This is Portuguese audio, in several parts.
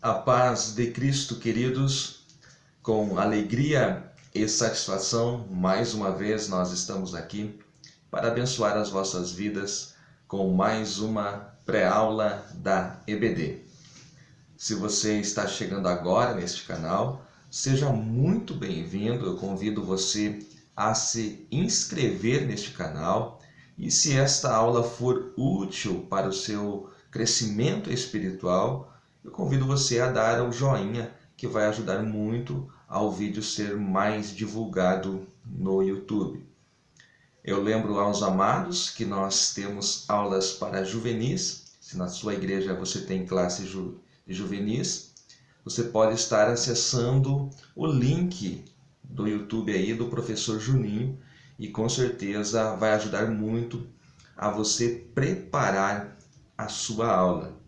A paz de Cristo, queridos, com alegria e satisfação, mais uma vez nós estamos aqui para abençoar as vossas vidas com mais uma pré-aula da EBD. Se você está chegando agora neste canal, seja muito bem-vindo. Eu convido você a se inscrever neste canal e, se esta aula for útil para o seu crescimento espiritual, eu convido você a dar o joinha, que vai ajudar muito ao vídeo ser mais divulgado no YouTube. Eu lembro aos amados que nós temos aulas para juvenis. Se na sua igreja você tem classe de juvenis, você pode estar acessando o link do YouTube aí do professor Juninho e com certeza vai ajudar muito a você preparar a sua aula.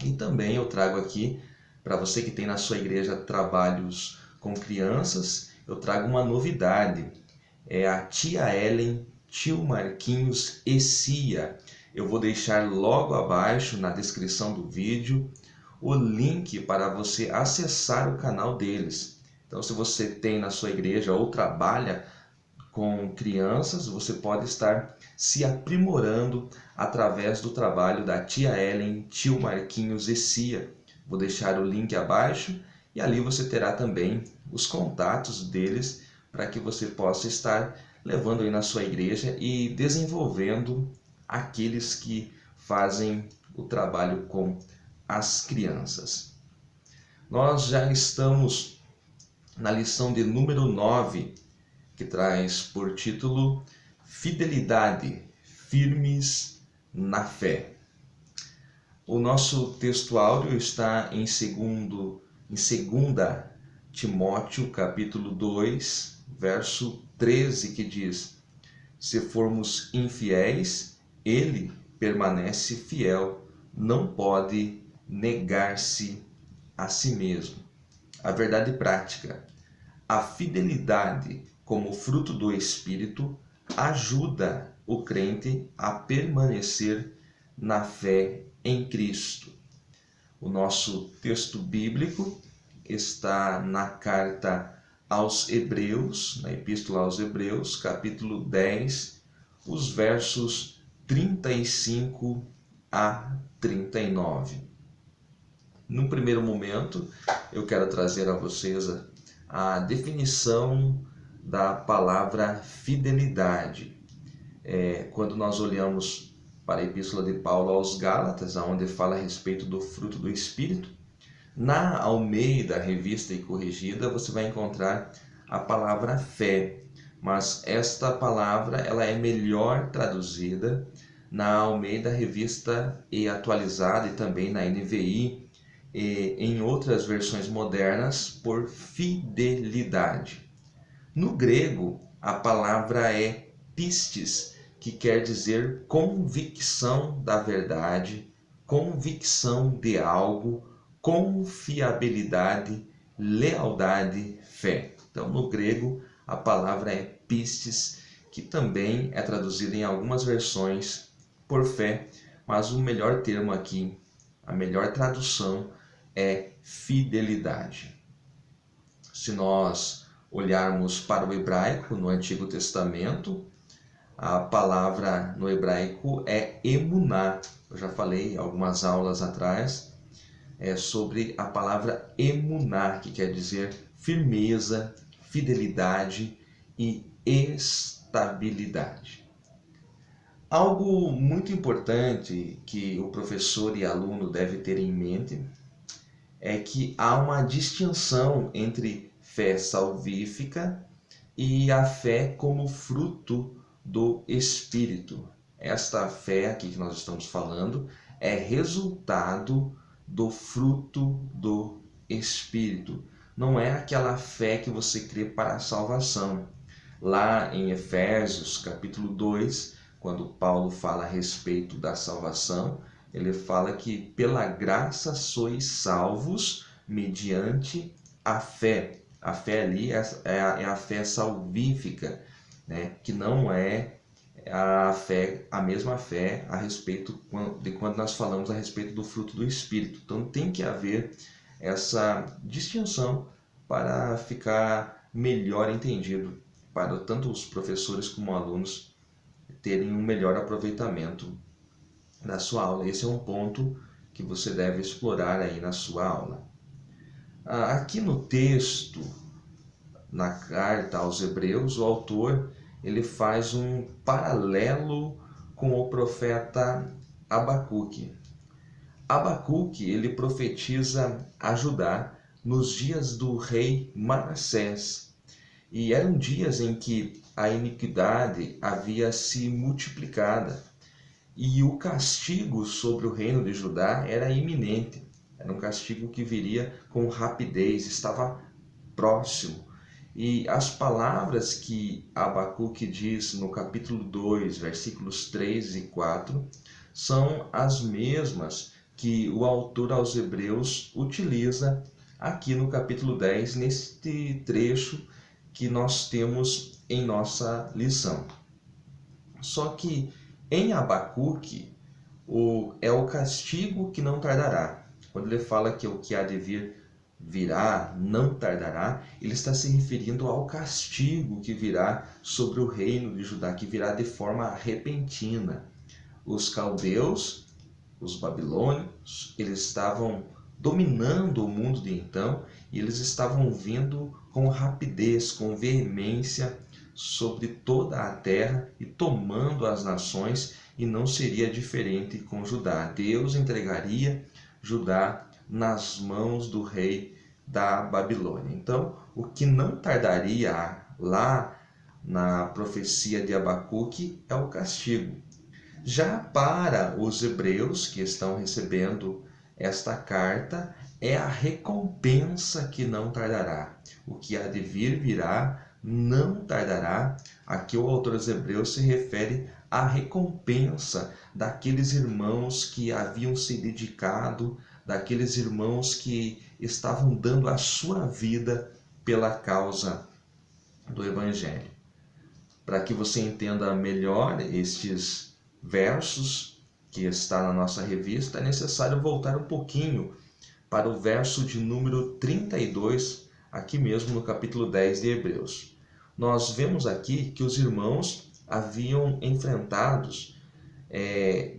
E também eu trago aqui, para você que tem na sua igreja trabalhos com crianças, eu trago uma novidade. É a tia Ellen, tio Marquinhos e Cia. Eu vou deixar logo abaixo na descrição do vídeo o link para você acessar o canal deles. Então, se você tem na sua igreja ou trabalha com crianças, você pode estar se aprimorando através do trabalho da tia Ellen, tio Marquinhos e Cia. Vou deixar o link abaixo e ali você terá também os contatos deles para que você possa estar levando aí na sua igreja e desenvolvendo aqueles que fazem o trabalho com as crianças. Nós já estamos na lição de número 9, que traz por título Fidelidade, firmes na fé. O nosso texto áureo está em 2 Timóteo, capítulo 2, verso 13, que diz: se formos infiéis, ele permanece fiel, não pode negar-se a si mesmo. A verdade prática: a fidelidade como fruto do Espírito ajuda o crente a permanecer na fé em Cristo. O nosso texto bíblico está na carta aos Hebreus, na Epístola aos Hebreus, capítulo 10, os versos 35 a 39. Num primeiro momento, eu quero trazer a vocês a definição da palavra fidelidade. Quando nós olhamos para a Epístola de Paulo aos Gálatas, onde fala a respeito do fruto do Espírito, na Almeida, Revista e Corrigida, você vai encontrar a palavra fé, mas esta palavra ela é melhor traduzida na Almeida, Revista e Atualizada e também na NVI, e em outras versões modernas, por fidelidade. No grego, a palavra é pistis, que quer dizer convicção da verdade, convicção de algo, confiabilidade, lealdade, fé. Então, no grego, a palavra é pistis, que também é traduzida em algumas versões por fé, mas o melhor termo aqui, a melhor tradução é fidelidade. Se nós olharmos para o hebraico no Antigo Testamento, a palavra no hebraico é emuná. Eu já falei algumas aulas atrás sobre a palavra emuná, que quer dizer firmeza, fidelidade e estabilidade. Algo muito importante que o professor e aluno deve ter em mente é que há uma distinção entre fé salvífica e a fé como fruto do Espírito. Esta fé aqui que nós estamos falando é resultado do fruto do Espírito. Não é aquela fé que você crê para a salvação. Lá em Efésios, capítulo 2, quando Paulo fala a respeito da salvação, ele fala que pela graça sois salvos mediante a fé. A fé ali é a fé salvífica, né? Que não é a mesma fé a respeito de quando nós falamos a respeito do fruto do Espírito. Então tem que haver essa distinção para ficar melhor entendido, para tanto os professores como alunos terem um melhor aproveitamento da sua aula. Esse é um ponto que você deve explorar aí na sua aula. Aqui no texto, na carta aos Hebreus, o autor ele faz um paralelo com o profeta Abacuque. Abacuque ele profetiza a Judá nos dias do rei Manassés. E eram dias em que a iniquidade havia se multiplicada e o castigo sobre o reino de Judá era iminente. Era um castigo que viria com rapidez, estava próximo. E as palavras que Abacuque diz no capítulo 2, versículos 3 e 4, são as mesmas que o autor aos Hebreus utiliza aqui no capítulo 10, neste trecho que nós temos em nossa lição. Só que em Abacuque é o castigo que não tardará. Quando ele fala que o que há de vir virá, não tardará, ele está se referindo ao castigo que virá sobre o reino de Judá, que virá de forma repentina. Os caldeus, os babilônios, eles estavam dominando o mundo de então e eles estavam vindo com rapidez, com veemência sobre toda a terra e tomando as nações, e não seria diferente com Judá. Deus entregaria Judá nas mãos do rei da Babilônia. Então, o que não tardaria lá na profecia de Abacuque é o castigo. Já para os hebreus que estão recebendo esta carta, é a recompensa que não tardará. O que há de vir virá, não tardará. Aqui o autor dos Hebreus se refere à recompensa daqueles irmãos que haviam se dedicado, daqueles irmãos que estavam dando a sua vida pela causa do Evangelho. Para que você entenda melhor estes versos que está na nossa revista, é necessário voltar um pouquinho para o verso de número 32, aqui mesmo no capítulo 10 de Hebreus. Nós vemos aqui que os irmãos haviam enfrentados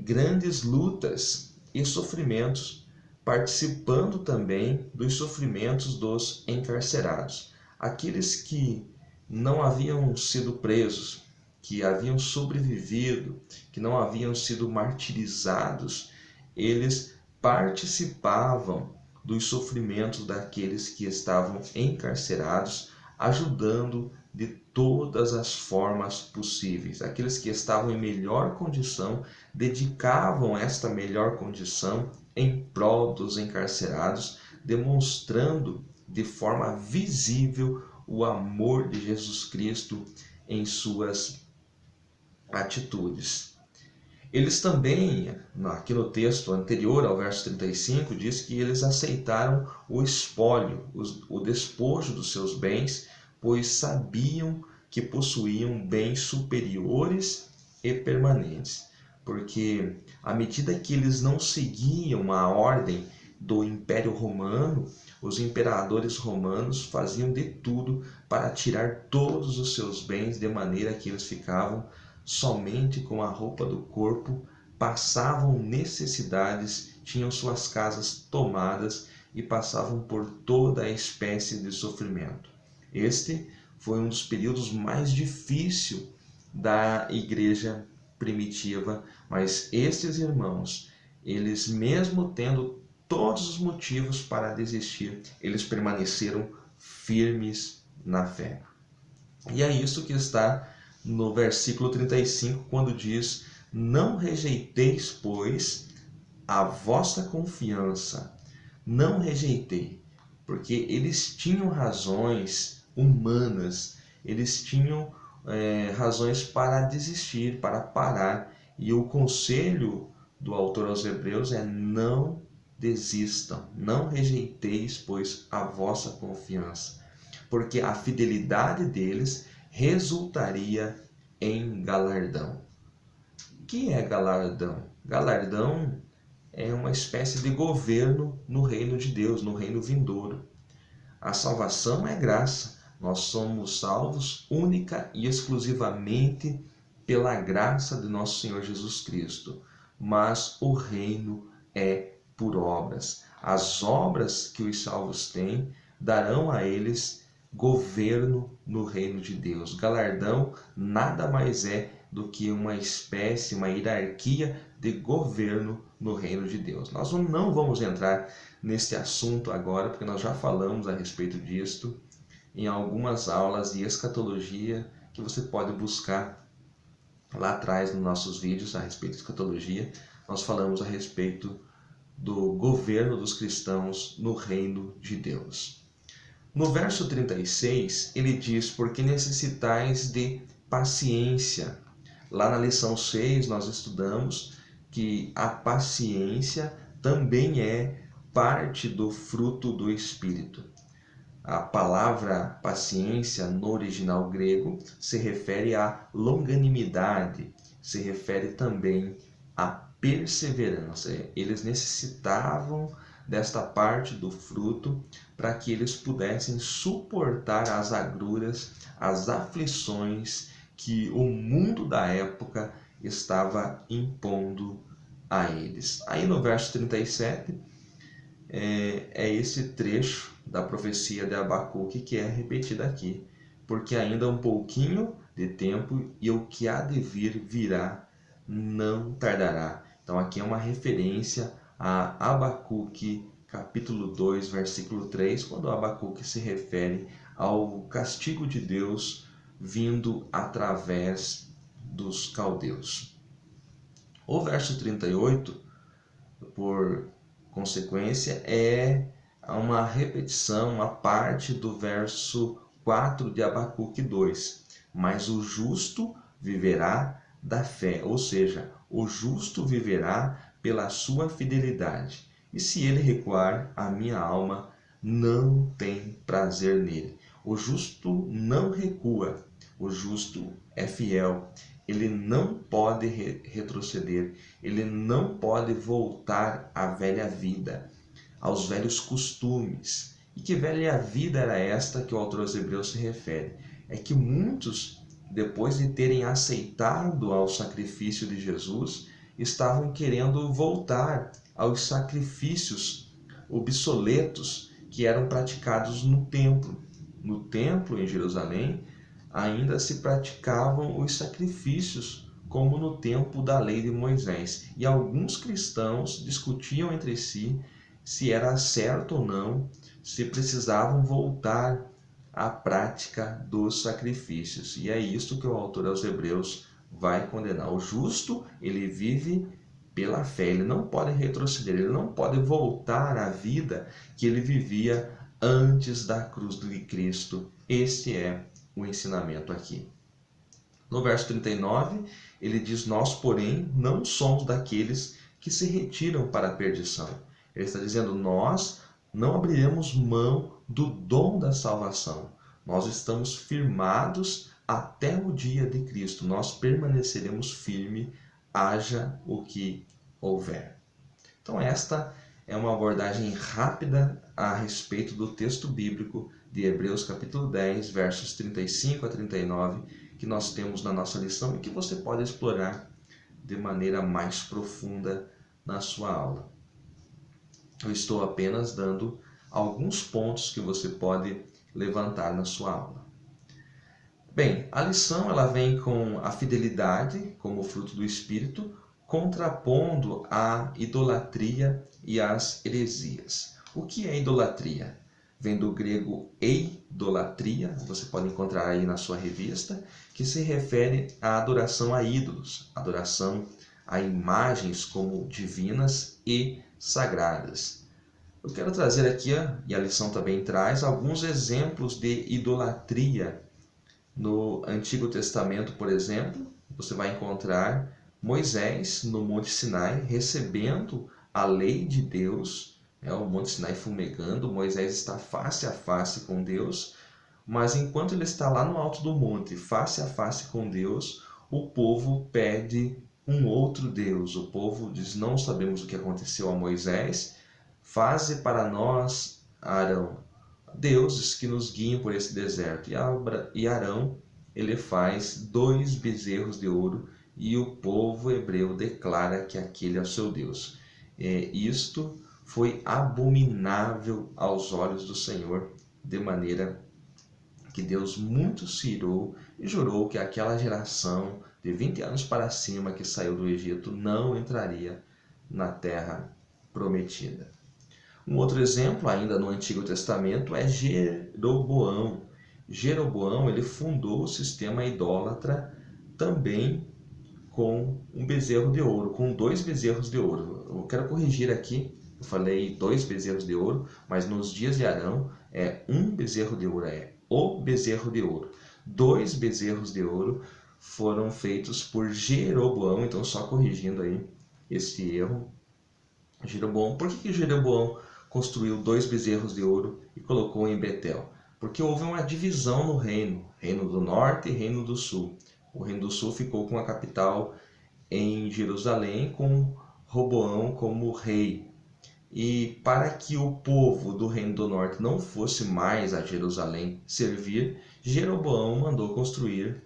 grandes lutas e sofrimentos, participando também dos sofrimentos dos encarcerados. Aqueles que não haviam sido presos, que haviam sobrevivido, que não haviam sido martirizados, eles participavam dos sofrimentos daqueles que estavam encarcerados, ajudando de todas as formas possíveis. Aqueles que estavam em melhor condição dedicavam esta melhor condição em prol dos encarcerados, demonstrando de forma visível o amor de Jesus Cristo em suas atitudes. Eles também, aqui no texto anterior ao verso 35, diz que eles aceitaram o espólio, o despojo dos seus bens, pois sabiam que possuíam bens superiores e permanentes. Porque à medida que eles não seguiam a ordem do Império Romano, os imperadores romanos faziam de tudo para tirar todos os seus bens, de maneira que eles ficavam somente com a roupa do corpo, passavam necessidades, tinham suas casas tomadas e passavam por toda a espécie de sofrimento. Este foi um dos períodos mais difíceis da igreja primitiva, mas estes irmãos, eles mesmo tendo todos os motivos para desistir, eles permaneceram firmes na fé. E é isso que está no versículo 35, quando diz: não rejeiteis, pois, a vossa confiança. Não rejeitei, porque eles tinham razões humanas, eles tinham razões para desistir, para parar. E o conselho do autor aos Hebreus é: não desistam, não rejeiteis, pois, a vossa confiança, porque a fidelidade deles resultaria em galardão. que é galardão? Galardão é uma espécie de governo no reino de Deus, no reino vindouro. A salvação é graça. Nós somos salvos única e exclusivamente pela graça de nosso Senhor Jesus Cristo. Mas o reino é por obras. As obras que os salvos têm darão a eles governo no reino de Deus. Galardão nada mais é do que uma espécie, uma hierarquia de governo no reino de Deus. Nós não vamos entrar neste assunto agora, porque nós já falamos a respeito disto em algumas aulas de escatologia que você pode buscar lá atrás nos nossos vídeos a respeito de escatologia. Nós falamos a respeito do governo dos cristãos no reino de Deus. No verso 36, ele diz: porque necessitais de paciência. Lá na lição 6, nós estudamos que a paciência também é parte do fruto do Espírito. A palavra paciência no original grego se refere à longanimidade, se refere também à perseverança. Eles necessitavam desta parte do fruto para que eles pudessem suportar as agruras, as aflições que o mundo da época estava impondo a eles. Aí no verso 37 é esse trecho da profecia de Abacuque que é repetida aqui. Porque ainda um pouquinho de tempo e o que há de vir virá, não tardará. Então aqui é uma referência a Abacuque capítulo 2, versículo 3, quando Abacuque se refere ao castigo de Deus vindo através dos caldeus. O verso 38, por consequência, é uma repetição, uma parte do verso 4 de Abacuque 2. Mas o justo viverá da fé, ou seja, o justo viverá pela sua fidelidade. E se ele recuar, a minha alma não tem prazer nele. O justo não recua, o justo é fiel. Ele não pode retroceder, ele não pode voltar à velha vida, aos velhos costumes. E que velha vida era esta que o autor aos Hebreus se refere? É que muitos, depois de terem aceitado ao sacrifício de Jesus, estavam querendo voltar aos sacrifícios obsoletos que eram praticados no templo. No templo em Jerusalém ainda se praticavam os sacrifícios como no tempo da lei de Moisés. E alguns cristãos discutiam entre si se era certo ou não, se precisavam voltar à prática dos sacrifícios. E é isso que o autor aos Hebreus vai condenar. O justo, ele vive pela fé, ele não pode retroceder, ele não pode voltar à vida que ele vivia antes da cruz de Cristo. Este é o ensinamento aqui. No verso 39, ele diz: nós, porém, não somos daqueles que se retiram para a perdição. Ele está dizendo: nós não abriremos mão do dom da salvação. Nós estamos firmados até o dia de Cristo. Nós permaneceremos firmes, haja o que houver. Então esta é uma abordagem rápida a respeito do texto bíblico de Hebreus capítulo 10, versos 35 a 39, que nós temos na nossa lição e que você pode explorar de maneira mais profunda na sua aula. Eu estou apenas dando alguns pontos que você pode levantar na sua aula. Bem, a lição ela vem com a fidelidade como fruto do Espírito, contrapondo a idolatria e as heresias. O que é idolatria? Vem do grego eidolatria, você pode encontrar aí na sua revista, que se refere à adoração a ídolos, adoração a imagens como divinas e sagradas. Eu quero trazer aqui, e a lição também traz, alguns exemplos de idolatria. No Antigo Testamento, por exemplo, você vai encontrar Moisés no Monte Sinai recebendo a lei de Deus, o Monte Sinai fumegando, Moisés está face a face com Deus, mas enquanto ele está lá no alto do monte, face a face com Deus, o povo pede um outro Deus. O povo diz: não sabemos o que aconteceu a Moisés, faze para nós, Arão, deuses que nos guiem por esse deserto. E Arão, ele faz 2 bezerros de ouro e o povo hebreu declara que aquele é o seu Deus. Isto foi abominável aos olhos do Senhor, de maneira que Deus muito se irou e jurou que aquela geração de 20 anos para cima que saiu do Egito não entraria na terra prometida. Um outro exemplo, ainda no Antigo Testamento, é Jeroboão. Jeroboão, ele fundou o sistema idólatra também com um bezerro de ouro, com 2 bezerros de ouro. Eu quero corrigir aqui, eu falei 2 bezerros de ouro, mas nos dias de Arão é 1 bezerro de ouro, é o bezerro de ouro. 2 bezerros de ouro foram feitos por Jeroboão, então só corrigindo aí este erro. Jeroboão, por que Jeroboão construiu 2 bezerros de ouro e colocou em Betel? Porque houve uma divisão no reino, reino do norte e reino do sul. O reino do sul ficou com a capital em Jerusalém, com Roboão como rei. E para que o povo do reino do norte não fosse mais a Jerusalém servir, Jeroboão mandou construir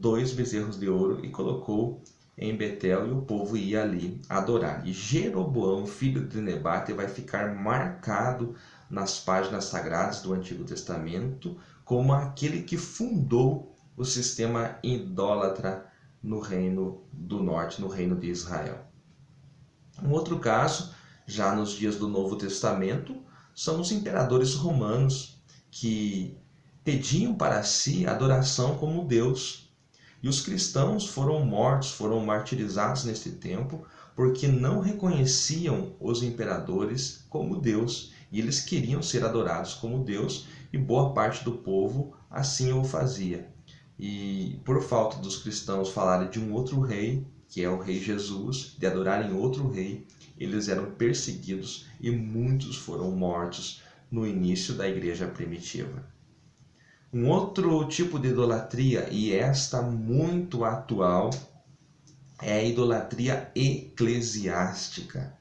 2 bezerros de ouro e colocou em Betel, e o povo ia ali adorar. E Jeroboão, filho de Nebate, vai ficar marcado nas páginas sagradas do Antigo Testamento como aquele que fundou o sistema idólatra no reino do norte, no reino de Israel. Um outro caso, já nos dias do Novo Testamento, são os imperadores romanos que pediam para si adoração como Deus. E os cristãos foram mortos, foram martirizados neste tempo, porque não reconheciam os imperadores como Deus, e eles queriam ser adorados como Deus, e boa parte do povo assim o fazia. E por falta dos cristãos falarem de um outro rei, que é o rei Jesus, de adorarem outro rei, eles eram perseguidos e muitos foram mortos no início da igreja primitiva. Um outro tipo de idolatria, e esta muito atual, é a idolatria eclesiástica,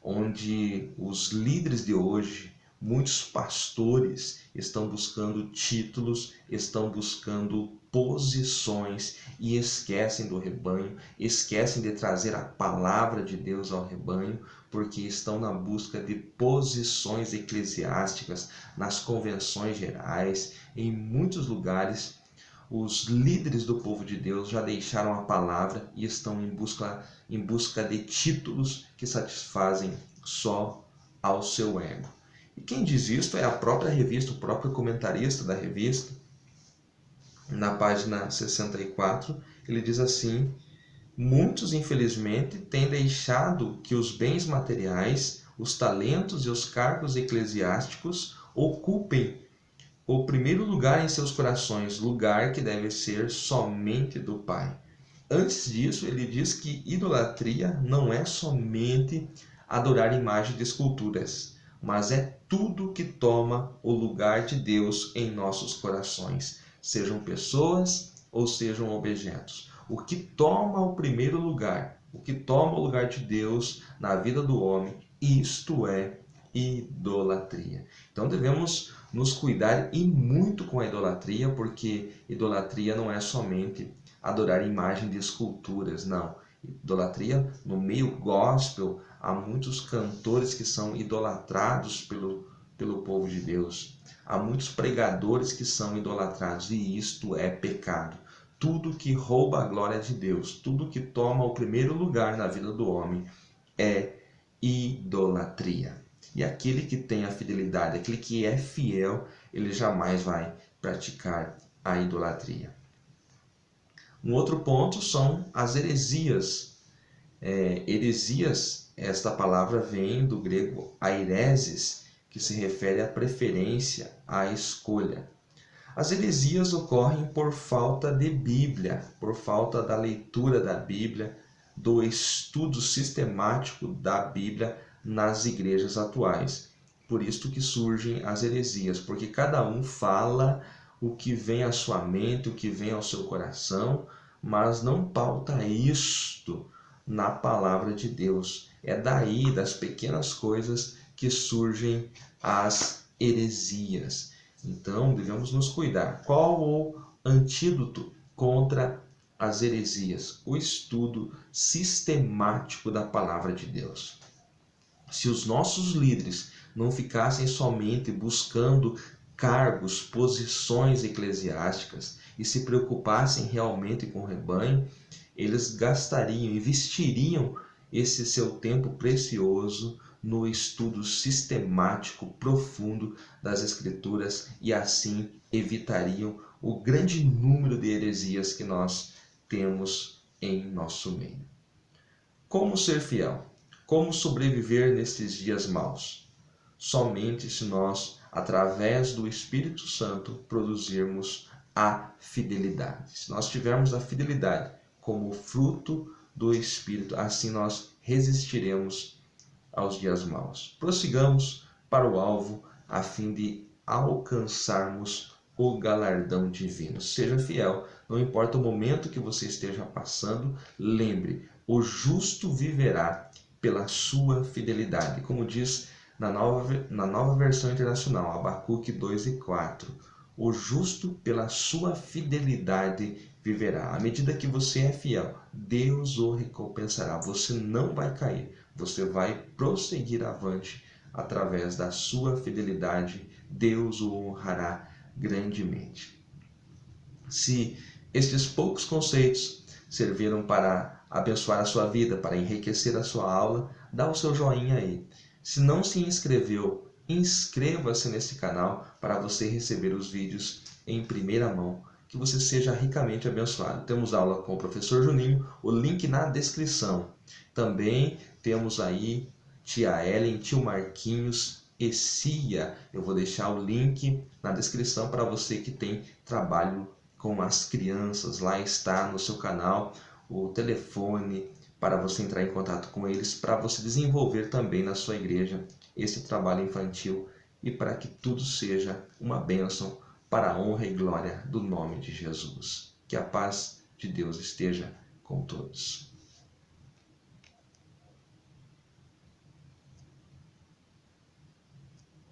onde os líderes de hoje, muitos pastores, estão buscando títulos, estão buscando posições e esquecem do rebanho, esquecem de trazer a palavra de Deus ao rebanho, porque estão na busca de posições eclesiásticas nas convenções gerais. Em muitos lugares, os líderes do povo de Deus já deixaram a palavra e estão em busca de títulos que satisfazem só ao seu ego. E quem diz isto é a própria revista, o próprio comentarista da revista. Na página 64, ele diz assim: muitos, infelizmente, têm deixado que os bens materiais, os talentos e os cargos eclesiásticos ocupem o primeiro lugar em seus corações, lugar que deve ser somente do Pai. Antes disso, ele diz que idolatria não é somente adorar imagens de esculturas, mas é tudo que toma o lugar de Deus em nossos corações, sejam pessoas ou sejam objetos. O que toma o primeiro lugar, o que toma o lugar de Deus na vida do homem, isto é idolatria. Então devemos nos cuidar e muito com a idolatria, porque idolatria não é somente adorar imagem de esculturas, não. Idolatria, no meio gospel, há muitos cantores que são idolatrados pelo povo de Deus. Há muitos pregadores que são idolatrados, e isto é pecado. Tudo que rouba a glória de Deus, tudo que toma o primeiro lugar na vida do homem é idolatria. E aquele que tem a fidelidade, aquele que é fiel, ele jamais vai praticar a idolatria. Um outro ponto são as heresias. Heresias, esta palavra vem do grego aireses, que se refere à preferência, à escolha. As heresias ocorrem por falta de Bíblia, por falta da leitura da Bíblia, do estudo sistemático da Bíblia nas igrejas atuais. Por isso que surgem as heresias, porque cada um fala o que vem à sua mente, o que vem ao seu coração, mas não pauta isto na palavra de Deus. É daí, das pequenas coisas, que surgem as heresias. Então, devemos nos cuidar. Qual o antídoto contra as heresias? O estudo sistemático da palavra de Deus. Se os nossos líderes não ficassem somente buscando cargos, posições eclesiásticas e se preocupassem realmente com o rebanho, eles gastariam, investiriam esse seu tempo precioso no estudo sistemático, profundo das Escrituras e assim evitariam o grande número de heresias que nós temos em nosso meio. Como ser fiel? Como sobreviver nestes dias maus? Somente se nós, através do Espírito Santo, produzirmos a fidelidade. Se nós tivermos a fidelidade como fruto do Espírito, assim nós resistiremos aos dias maus. Prossigamos para o alvo a fim de alcançarmos o galardão divino. Seja fiel, não importa o momento que você esteja passando, lembre, o justo viverá pela sua fidelidade. Como diz na nova versão internacional, Abacuque 2:4, o justo pela sua fidelidade viverá. À medida que você é fiel, Deus o recompensará. Você não vai cair, você vai prosseguir avante através da sua fidelidade. Deus o honrará grandemente. Se estes poucos conceitos serviram para abençoar a sua vida, para enriquecer a sua aula, dá o seu joinha aí. Se não se inscreveu, inscreva-se nesse canal para você receber os vídeos em primeira mão. Que você seja ricamente abençoado. Temos aula com o professor Juninho, o link na descrição. Também temos aí tia Ellen, tio Marquinhos e Cia. Eu vou deixar o link na descrição para você que tem trabalho com as crianças. Lá está no seu canal o telefone para você entrar em contato com eles, para você desenvolver também na sua igreja esse trabalho infantil e para que tudo seja uma bênção para a honra e glória do nome de Jesus. Que a paz de Deus esteja com todos.